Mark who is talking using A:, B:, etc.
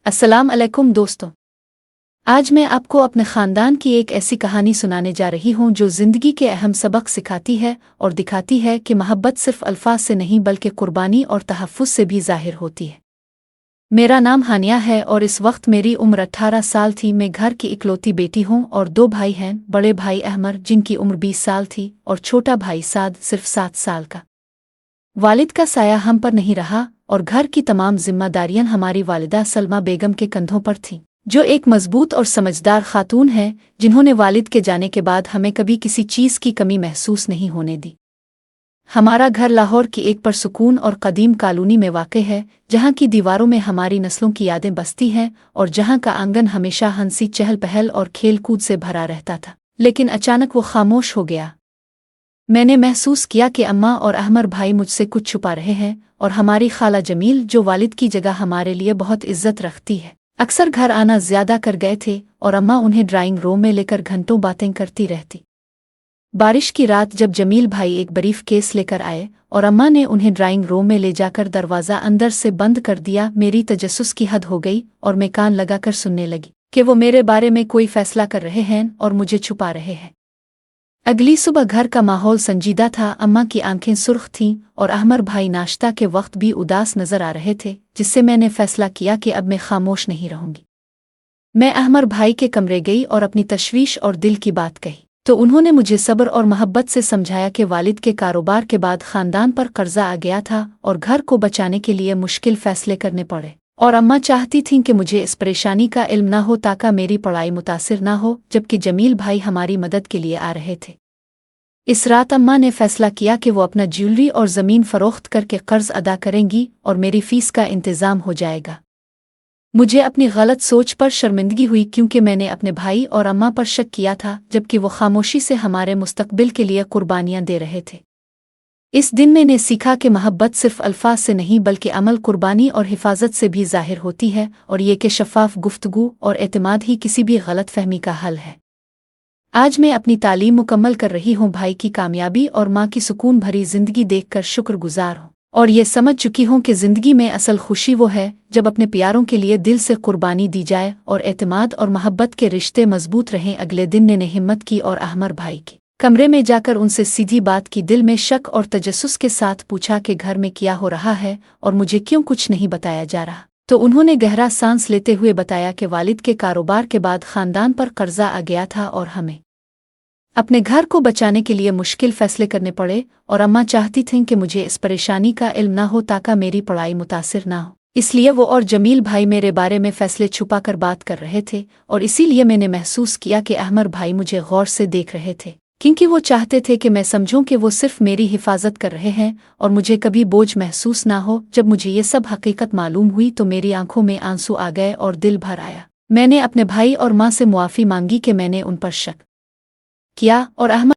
A: अस्सलाम अलैकुम दोस्तों। आज मैं आपको अपने ख़ानदान की एक ऐसी कहानी सुनाने जा रही हूँ जो ज़िंदगी के अहम सबक सिखाती है और दिखाती है कि मोहब्बत सिर्फ अल्फाज से नहीं बल्कि कुर्बानी और तहफ़्फ़ुज़ से भी ज़ाहिर होती है। मेरा नाम हानिया है और इस वक्त मेरी उम्र 18 साल थी। मैं घर की इकलौती बेटी हूँ और दो भाई हैं। बड़े भाई अहमर जिनकी उम्र 20 साल थी और छोटा भाई साद सिर्फ 7 साल का। वालिद का साया हम पर नहीं रहा और घर की तमाम जिम्मेदारियां हमारी वालिदा सलमा बेगम के कंधों पर थीं, जो एक मजबूत और समझदार खातून है जिन्होंने वालिद के जाने के बाद हमें कभी किसी चीज़ की कमी महसूस नहीं होने दी। हमारा घर लाहौर की एक परसुकून और कदीम कॉलोनी में वाक़ है, जहाँ की दीवारों में हमारी नस्लों की यादें बसती हैं और जहाँ का आंगन हमेशा हंसी चहल पहल और खेल कूद से भरा रहता था। लेकिन अचानक वो खामोश हो गया। मैंने महसूस किया कि अम्मा और अहमर भाई मुझसे कुछ छुपा रहे हैं और हमारी खाला जमील, जो वालिद की जगह हमारे लिए बहुत इज्जत रखती है, अक्सर घर आना ज्यादा कर गए थे और अम्मा उन्हें ड्राइंग रूम में लेकर घंटों बातें करती रहती। बारिश की रात जब जमील भाई एक बरीफ केस लेकर आए और अम्मा ने उन्हें ड्राइंग रूम में ले जाकर दरवाज़ा अंदर से बंद कर दिया, मेरी तजस्सुस की हद हो गई और मैं कान लगाकर सुनने लगी कि वो मेरे बारे में कोई फैसला कर रहे हैं और मुझे छुपा रहे हैं। अगली सुबह घर का माहौल संजीदा था। अम्मा की आंखें सुर्ख थीं और अहमर भाई नाश्ता के वक्त भी उदास नजर आ रहे थे, जिससे मैंने फैसला किया कि अब मैं खामोश नहीं रहूंगी। मैं अहमर भाई के कमरे गई और अपनी तशवीश और दिल की बात कही, तो उन्होंने मुझे सब्र और मोहब्बत से समझाया कि वालिद के कारोबार के बाद खानदान पर कर्जा आ गया था और घर को बचाने के लिए मुश्किल फैसले करने पड़े, और अम्मा चाहती थीं कि मुझे इस परेशानी का इल्म न हो ताकि मेरी पढ़ाई मुतासिर न हो, जबकि जमील भाई हमारी मदद के लिए आ रहे थे। इस रात अम्मा ने फैसला किया कि वो अपना ज्वेलरी और ज़मीन फ़रोख्त करके कर्ज अदा करेंगी और मेरी फ़ीस का इंतज़ाम हो जाएगा। मुझे अपनी गलत सोच पर शर्मिंदगी हुई, क्योंकि मैंने अपने भाई और अम्मा पर शक किया था, जबकि वो खामोशी से हमारे मुस्तकबिल के लिए कुर्बानियाँ दे रहे थे। इस दिन मैंने सीखा कि मोहब्बत सिर्फ अल्फाज से नहीं बल्कि अमल, कुर्बानी और हिफाजत से भी ज़ाहिर होती है, और ये कि शफ़ाफ गुफ्तगू और एतमाद ही किसी भी गलत फहमी का हल है। आज मैं अपनी तालीम मुकम्मल कर रही हूँ, भाई की कामयाबी और माँ की सुकून भरी जिंदगी देखकर शुक्रगुजार हूँ, और ये समझ चुकी हूँ कि जिंदगी में असल खुशी वो है जब अपने प्यारों के लिए दिल से कुर्बानी दी जाए और एतमाद और मोहब्बत के रिश्ते मजबूत रहें। अगले दिन मैंने हिम्मत की और अहमर भाई के कमरे में जाकर उनसे सीधी बात की। दिल में शक और तजस्सुस के साथ पूछा कि घर में क्या हो रहा है और मुझे क्यों कुछ नहीं बताया जा रहा। तो उन्होंने गहरा सांस लेते हुए बताया कि वालिद के कारोबार के बाद खानदान पर कर्जा आ गया था और हमें अपने घर को बचाने के लिए मुश्किल फैसले करने पड़े, और अम्मा चाहती थीं कि मुझे इस परेशानी का इल्म न हो ताकि मेरी पढ़ाई मुतासिर न हो। इसलिए वो और जमील भाई मेरे बारे में फैसले छुपा कर बात कर रहे थे, और इसीलिए मैंने महसूस किया कि अहमर भाई मुझे गौर से देख रहे थे, क्योंकि वो चाहते थे कि मैं समझूं कि वो सिर्फ मेरी हिफाजत कर रहे हैं और मुझे कभी बोझ महसूस ना हो। जब मुझे ये सब हकीकत मालूम हुई तो मेरी आंखों में आंसू आ गए और दिल भर आया। मैंने अपने भाई और माँ से मुआफ़ी मांगी कि मैंने उन पर शक किया और अहमद